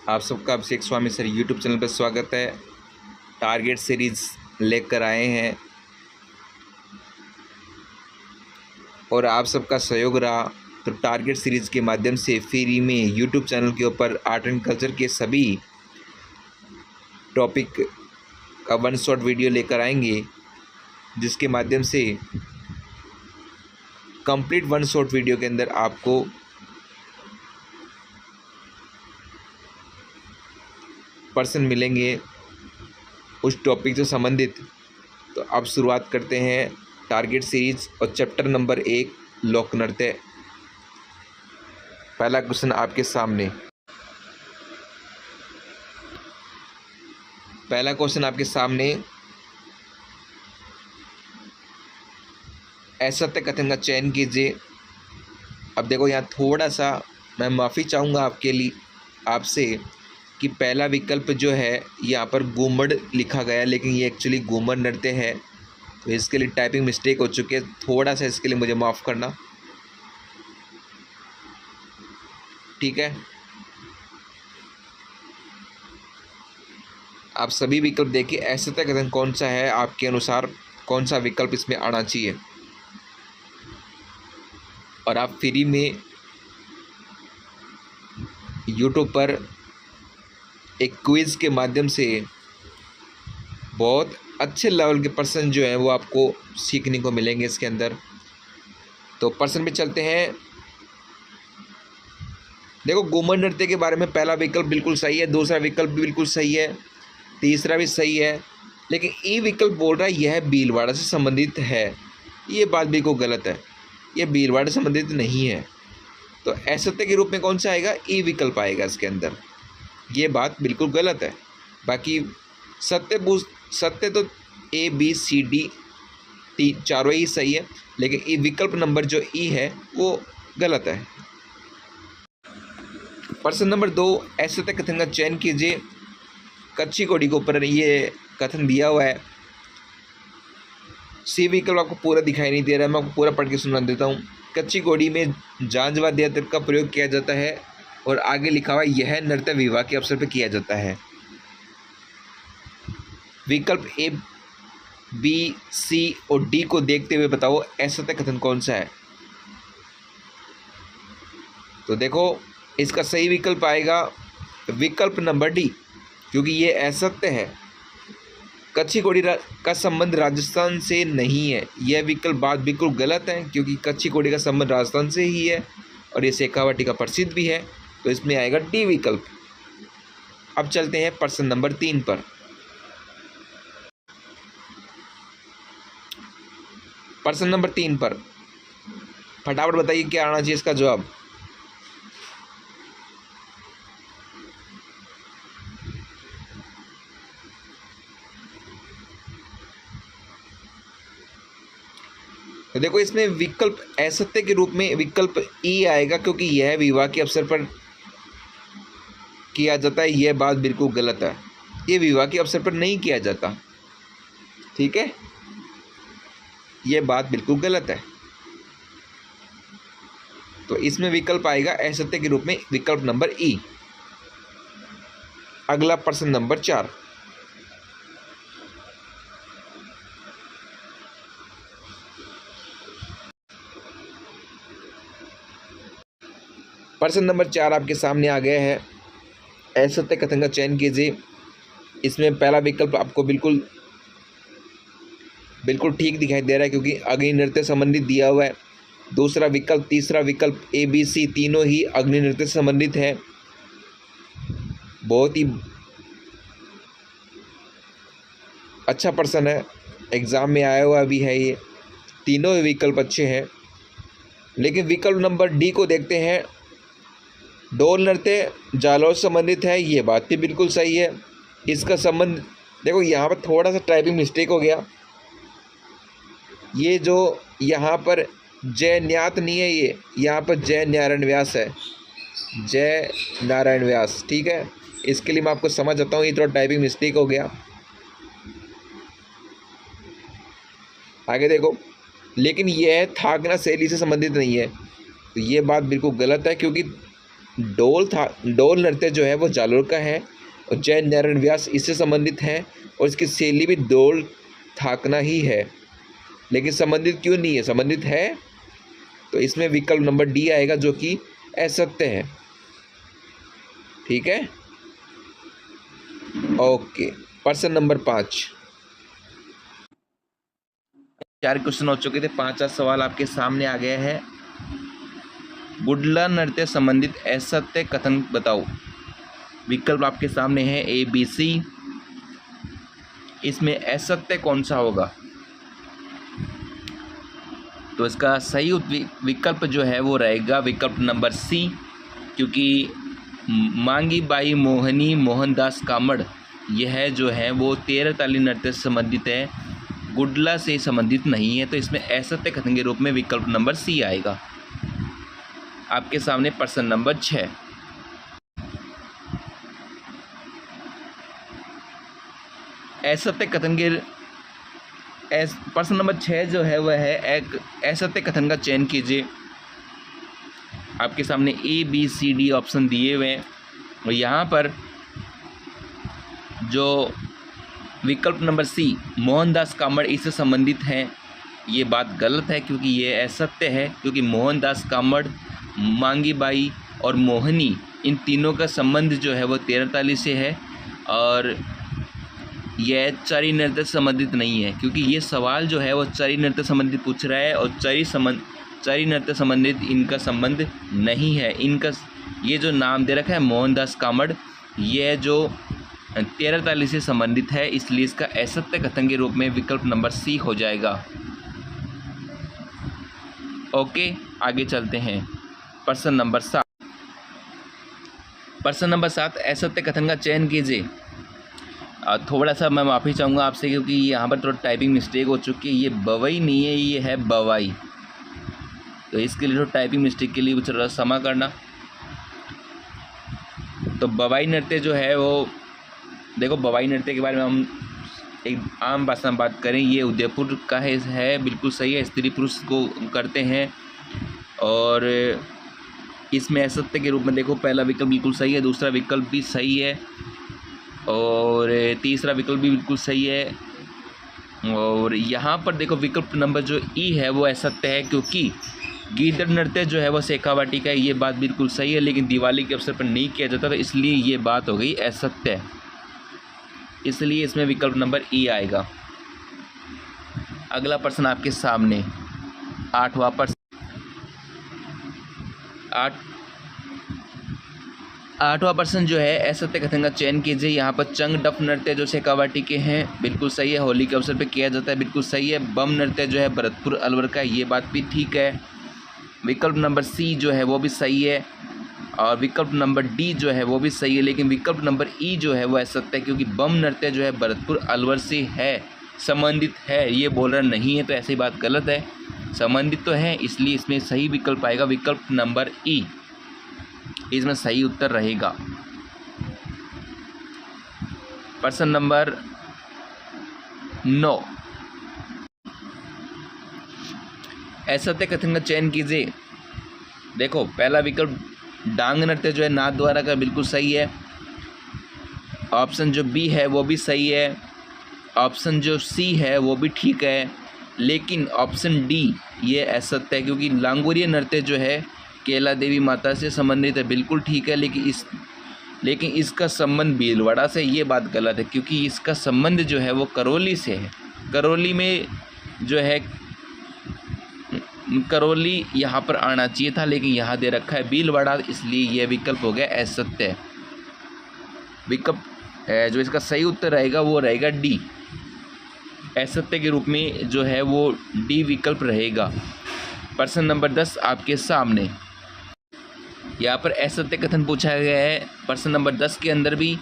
आप सबका अभिषेक स्वामी sir YouTube channel पर स्वागत है। टारगेट सीरीज़ लेकर आए हैं और आप सबका सहयोग रहा तो टारगेट सीरीज़ के माध्यम से फ्री में यूट्यूब चैनल के ऊपर आर्ट एंड कल्चर के सभी टॉपिक का वन शॉट वीडियो लेकर आएंगे, जिसके माध्यम से कंप्लीट वन शॉट वीडियो के अंदर आपको पर्सन मिलेंगे उस टॉपिक से संबंधित। तो अब शुरुआत करते हैं टारगेट सीरीज और चैप्टर नंबर 1 लोक नृत्य। पहला क्वेश्चन आपके सामने। पहला क्वेश्चन आपके सामने, असत्य कथन का चयन कीजिए। अब देखो यहाँ थोड़ा सा मैं माफ़ी चाहूँगा आपके लिए आपसे कि पहला विकल्प जो है यहाँ पर घूमड़ लिखा गया है, लेकिन ये एक्चुअली घूमर नृत्य है। तो इसके लिए टाइपिंग मिस्टेक हो चुकी है, थोड़ा सा इसके लिए मुझे माफ़ करना, ठीक है। आप सभी विकल्प देखिए, असत्य कथन कौन सा है आपके अनुसार, कौन सा विकल्प इसमें आना चाहिए। और आप फ्री में यूट्यूब पर एक क्विज़ के माध्यम से बहुत अच्छे लेवल के पर्सन जो हैं वो आपको सीखने को मिलेंगे इसके अंदर। तो पर्सन पे चलते हैं। देखो, घूमर नृत्य के बारे में पहला विकल्प बिल्कुल सही है, दूसरा विकल्प भी बिल्कुल सही है, तीसरा भी सही है, लेकिन ई विकल्प बोल रहा है यह भीलवाड़ा से संबंधित है। ये बात बिल्कुल गलत है, यह भीलवाड़ा से संबंधित नहीं है। तो असत्य के रूप में कौन सा आएगा? ई विकल्प आएगा इसके अंदर। ये बात बिल्कुल गलत है। बाकी सत्य तो ए बी सी डी चारों ही सही है, लेकिन ई विकल्प नंबर जो ई है वो गलत है। प्रश्न नंबर 2, असत्य कथन का चयन कीजिए। कच्ची घोड़ी के ऊपर ये कथन दिया हुआ है। सी विकल्प आपको पूरा दिखाई नहीं दे रहा है, मैं आपको पूरा पढ़ के सुना देता हूँ। कच्ची घोड़ी में झांझवाद्य यंत्र का प्रयोग किया जाता है और आगे लिखा हुआ यह नृत्य विवाह के अवसर पर किया जाता है। विकल्प ए बी सी और डी को देखते हुए बताओ असत्य कथन कौन सा है। तो देखो, इसका सही विकल्प आएगा विकल्प नंबर डी, क्योंकि ये असत्य है। कच्ची घोड़ी का संबंध राजस्थान से नहीं है। यह विकल्प बात बिल्कुल गलत है, क्योंकि कच्ची घोड़ी का संबंध राजस्थान से ही है और ये शेखावाटी का प्रसिद्ध भी है। तो इसमें आएगा डी विकल्प। अब चलते हैं प्रश्न नंबर 3 पर। प्रश्न नंबर 3 पर फटाफट बताइए क्या आना चाहिए इसका जवाब। तो देखो, इसमें विकल्प असत्य के रूप में विकल्प ई आएगा, क्योंकि यह विवाह के अवसर पर किया जाता है। यह बात बिल्कुल गलत है, ये विवाह के अवसर पर नहीं किया जाता, ठीक है। यह बात बिल्कुल गलत है। तो इसमें विकल्प आएगा असत्य के रूप में विकल्प नंबर ई। अगला प्रश्न नंबर 4। प्रश्न नंबर 4 आपके सामने आ गया है। असत्य कथन का चयन कीजिए। इसमें पहला विकल्प आपको बिल्कुल ठीक दिखाई दे रहा है, क्योंकि अग्नि नृत्य संबंधित दिया हुआ है। दूसरा विकल्प, तीसरा विकल्प, ए बी सी तीनों ही अग्नि नृत्य से संबंधित है। बहुत ही अच्छा प्रश्न है, एग्जाम में आया हुआ भी है। ये तीनों विकल्प अच्छे हैं, लेकिन विकल्प नंबर डी को देखते हैं। डोल नृत्य जालौर से संबंधित है, ये बात भी बिल्कुल सही है। इसका संबंध देखो, यहाँ पर थोड़ा सा टाइपिंग मिस्टेक हो गया। ये जो यहाँ पर जय न्यात नहीं है, ये यहाँ पर जय नारायण व्यास है, जय नारायण व्यास, ठीक है। इसके लिए मैं आपको समझ आता हूँ, ये थोड़ा टाइपिंग मिस्टेक हो गया। आगे देखो, लेकिन यह थाकना शैली से संबंधित नहीं है। तो ये बात बिल्कुल गलत है, क्योंकि डोल नृत्य जो है वो जालोर का है और जय नारायण व्यास इससे संबंधित है और इसकी शैली भी डोल थाकना ही है, लेकिन संबंधित क्यों नहीं है? संबंधित है, तो इसमें विकल्प नंबर डी आएगा जो कि असत्य है। ठीक है, ओके। प्रश्न नंबर 5। 4 क्वेश्चन हो चुके थे, 5वां सवाल आपके सामने आ गया है। गुडला नृत्य संबंधित असत्य कथन बताओ। विकल्प आपके सामने है ए बी सी। इसमें असत्य कौन सा होगा? तो इसका सही विकल्प जो है वो रहेगा विकल्प नंबर सी, क्योंकि मांगी बाई मोहनी मोहनदास कामड़ यह जो है वो 13 ताली नृत्य से संबंधित है, गुडला से संबंधित नहीं है। तो इसमें असत्य कथन के रूप में विकल्प नंबर सी आएगा। आपके सामने प्रश्न नंबर 6। असत्य कथन के प्रश्न नंबर 6 जो है वह है एक असत्य कथन का चयन कीजिए। आपके सामने A B C D option दिए हुए हैं और यहाँ पर जो विकल्प नंबर सी मोहनदास कामड़ इससे संबंधित हैं, ये बात गलत है क्योंकि ये असत्य है, क्योंकि मोहनदास कामड़, मांगी बाई और मोहनी इन तीनों का संबंध जो है वो 13 ताली से है और यह चरी नृत्य संबंधित नहीं है, क्योंकि ये सवाल जो है वो चरी नृत्य संबंधित पूछ रहा है और चरी नृत्य संबंधित इनका संबंध नहीं है। इनका ये जो नाम दे रखा है मोहनदास कामड़, यह जो 13 ताली से संबंधित है, इसलिए इसका असत्य कथन के रूप में विकल्प नंबर सी हो जाएगा। ओके, आगे चलते हैं। प्रश्न नंबर 7। प्रश्न नंबर 7, असत्य कथन का चयन कीजिए। थोड़ा सा मैं माफ़ी चाहूँगा आपसे क्योंकि यहाँ पर थोड़ा टाइपिंग मिस्टेक हो चुकी है। ये बवई नहीं है, ये है बवाई, तो इसके लिए तो टाइपिंग मिस्टेक के लिए थोड़ा क्षमा करना। तो बवाई नृत्य जो है वो देखो, बवाई नृत्य के बारे में हम एक आम भाषा में बात करें, ये उदयपुर का है, बिल्कुल सही है, स्त्री पुरुष को करते हैं। और इसमें असत्य के रूप में देखो, पहला विकल्प बिल्कुल सही है, दूसरा विकल्प भी सही है और तीसरा विकल्प भी बिल्कुल सही है। और यहाँ पर देखो विकल्प नंबर जो ई है वो असत्य है, क्योंकि गीदड़ नृत्य जो है वो शेखावाटी का है, ये बात बिल्कुल सही है, लेकिन दिवाली के अवसर पर नहीं किया जाता, तो इसलिए ये बात हो गई असत्य, इसलिए इसमें विकल्प नंबर ई आएगा। अगला प्रश्न आपके सामने 8वां प्रश्न। 8वां प्रश्न जो है असत्य कथन का चयन कीजिए। यहाँ पर चंग डफ नृत्य जो शेखावाटी के हैं, बिल्कुल सही है, होली के अवसर पर किया जाता है, बिल्कुल सही है। बम नृत्य जो है भरतपुर अलवर का है, ये बात भी ठीक है। विकल्प नंबर सी जो है वो भी सही है और विकल्प नंबर डी जो है वो भी सही है, लेकिन विकल्प नंबर ई जो है वो असत्य है, क्योंकि बम नृत्य जो है भरतपुर अलवर से है, संबंधित है, ये बोल रहा नहीं है, तो ऐसी बात गलत है, संबंधित तो है, इसलिए इसमें सही विकल्प आएगा विकल्प नंबर ई, इसमें सही उत्तर रहेगा। प्रश्न नंबर 9, असत्य कथन का चयन कीजिए। देखो पहला विकल्प डांग नृत्य जो है नाथ द्वारा का, बिल्कुल सही है। ऑप्शन जो बी है वो भी सही है, ऑप्शन जो सी है वो भी ठीक है, लेकिन ऑप्शन डी ये असत्य है, क्योंकि लांगुरिया नृत्य जो है केला देवी माता से संबंधित है, बिल्कुल ठीक है, लेकिन इसका संबंध भीलवाड़ा से, ये बात गलत है, क्योंकि इसका संबंध जो है वो करौली से है। करौली में जो है करौली यहाँ पर आना चाहिए था, लेकिन यहाँ दे रखा है भीलवाड़ा, इसलिए यह विकल्प हो गया असत्य। विकल्प जो इसका सही उत्तर रहेगा वो रहेगा डी, असत्य के रूप में जो है वो डी विकल्प रहेगा। प्रश्न नंबर 10 आपके सामने, यहाँ पर असत्य कथन पूछा गया है प्रश्न नंबर 10 के अंदर भी,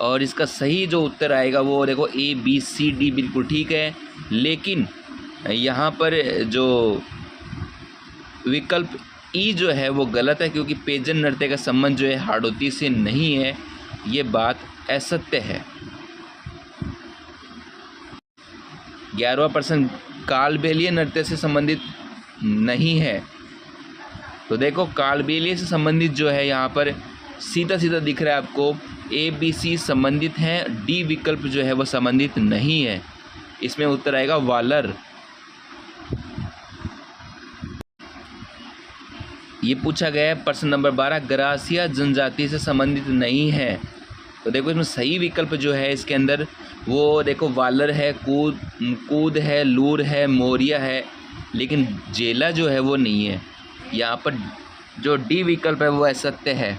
और इसका सही जो उत्तर आएगा वो देखो ए बी सी डी बिल्कुल ठीक है, लेकिन यहाँ पर जो विकल्प ई जो है वो गलत है, क्योंकि पेजन नृत्य का संबंध जो है हाड़ौती से नहीं है, ये बात असत्य है। 11वां प्रश्न कालबेलिया नृत्य से संबंधित नहीं है, तो देखो कालबेलिया से संबंधित जो है यहाँ पर सीधा सीधा दिख रहा है आपको, ए बी सी संबंधित हैं, डी विकल्प जो है वो संबंधित नहीं है। इसमें उत्तर आएगा वालर। ये पूछा गया है प्रश्न नंबर 12, गरासिया जनजाति से संबंधित नहीं है। तो देखो इसमें सही विकल्प जो है इसके अंदर वो देखो वालर है, कूद है, लूर है, मोरिया है, लेकिन जेला जो है वो नहीं है। यहाँ पर जो डी विकल्प है वो असत्य है।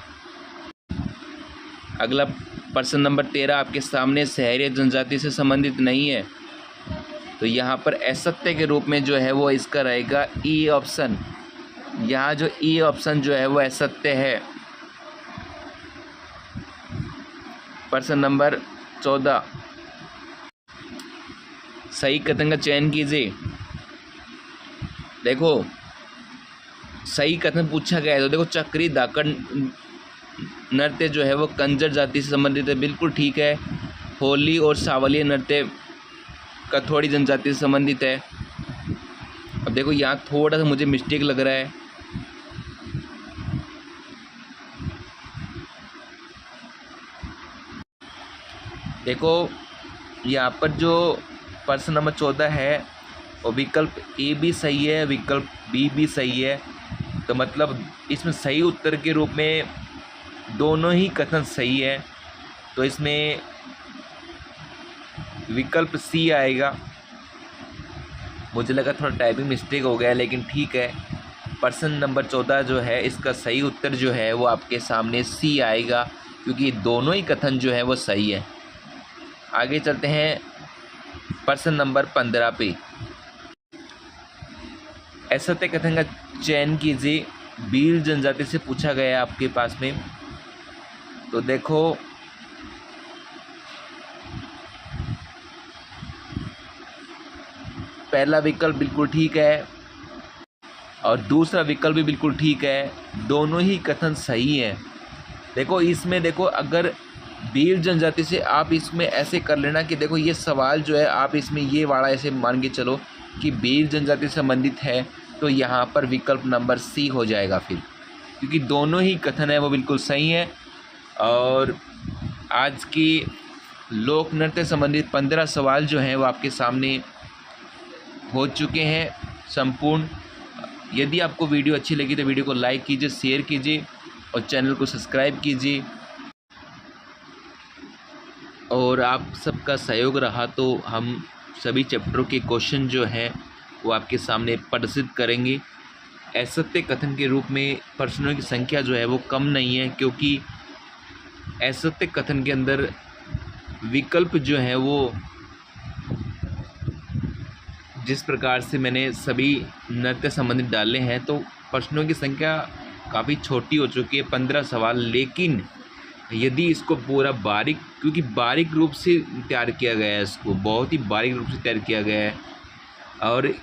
अगला प्रश्न नंबर 13 आपके सामने, शहरी जनजाति से संबंधित नहीं है। तो यहाँ पर असत्य के रूप में जो है वो इसका रहेगा ई ऑप्शन। यहाँ जो ई ऑप्शन जो है वो असत्य है। प्रश्न नंबर 14, सही कथन का चयन कीजिए। देखो सही कथन पूछा गया है, तो देखो चक्री धाकड़ नृत्य जो है वो कंजर जाति से संबंधित है, बिल्कुल ठीक है। होली और सावलिया नृत्य कथोड़ी जनजाति से संबंधित है। अब देखो यहाँ थोड़ा सा मुझे मिस्टेक लग रहा है। देखो यहाँ पर जो प्रश्न नंबर 14 है और विकल्प ए भी सही है, विकल्प बी भी सही है। तो मतलब इसमें सही उत्तर के रूप में दोनों ही कथन सही है। तो इसमें विकल्प सी आएगा। मुझे लगा थोड़ा टाइपिंग मिस्टेक हो गया, लेकिन ठीक है। प्रश्न नंबर 14 जो है इसका सही उत्तर जो है वो आपके सामने सी आएगा, क्योंकि दोनों ही कथन जो है वो सही है। आगे चलते हैं प्रश्न नंबर 15 पे। असत्य कथन का चयन कीजिए। भील जनजाति से पूछा गया है आपके पास में। तो देखो पहला विकल्प बिल्कुल ठीक है और दूसरा विकल्प भी बिल्कुल ठीक है। दोनों ही कथन सही है। देखो इसमें देखो अगर भील जनजाति से आप इसमें ऐसे कर लेना कि देखो ये सवाल जो है आप इसमें ये वाला ऐसे मान के चलो कि भील जनजाति से संबंधित है, तो यहाँ पर विकल्प नंबर सी हो जाएगा फिर, क्योंकि दोनों ही कथन है वो बिल्कुल सही है। और आज की लोक नृत्य संबंधित 15 सवाल जो हैं वो आपके सामने हो चुके हैं संपूर्ण। यदि आपको वीडियो अच्छी लगी तो वीडियो को लाइक कीजिए, शेयर कीजिए और चैनल को सब्सक्राइब कीजिए। और आप सबका सहयोग रहा तो हम सभी चैप्टरों के क्वेश्चन जो हैं वो आपके सामने प्रदर्शित करेंगे। असत्य कथन के रूप में प्रश्नों की संख्या जो है वो कम नहीं है, क्योंकि असत्य कथन के अंदर विकल्प जो है वो जिस प्रकार से मैंने सभी नृत्य संबंधित डाले हैं, तो प्रश्नों की संख्या काफ़ी छोटी हो चुकी है, 15 सवाल। लेकिन यदि इसको पूरा बारीक, क्योंकि बारीक रूप से तैयार किया गया है, इसको बहुत ही बारीक रूप से तैयार किया गया है। और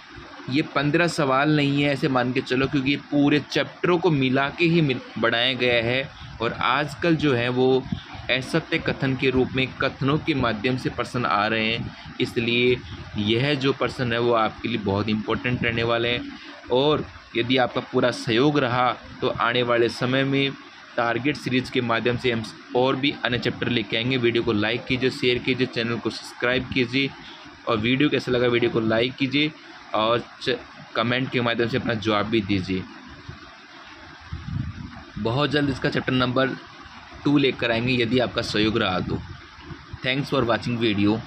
ये 15 सवाल नहीं है ऐसे मान के चलो, क्योंकि ये पूरे चैप्टरों को मिला के ही बनाया गया है। और आजकल जो है वो असत्य कथन के रूप में कथनों के माध्यम से प्रश्न आ रहे हैं, इसलिए यह जो प्रश्न है वो आपके लिए बहुत इम्पोर्टेंट रहने वाले हैं। और यदि आपका पूरा सहयोग रहा तो आने वाले समय में टारगेट सीरीज़ के माध्यम से हम और भी अन्य चैप्टर लेके आएंगे। वीडियो को लाइक कीजिए, शेयर कीजिए, चैनल को सब्सक्राइब कीजिए और वीडियो कैसा लगा वीडियो को लाइक कीजिए और कमेंट के माध्यम से अपना जवाब भी दीजिए। बहुत जल्द इसका चैप्टर नंबर 2 लेकर आएंगे यदि आपका सहयोग रहा तो। Thanks for watching video.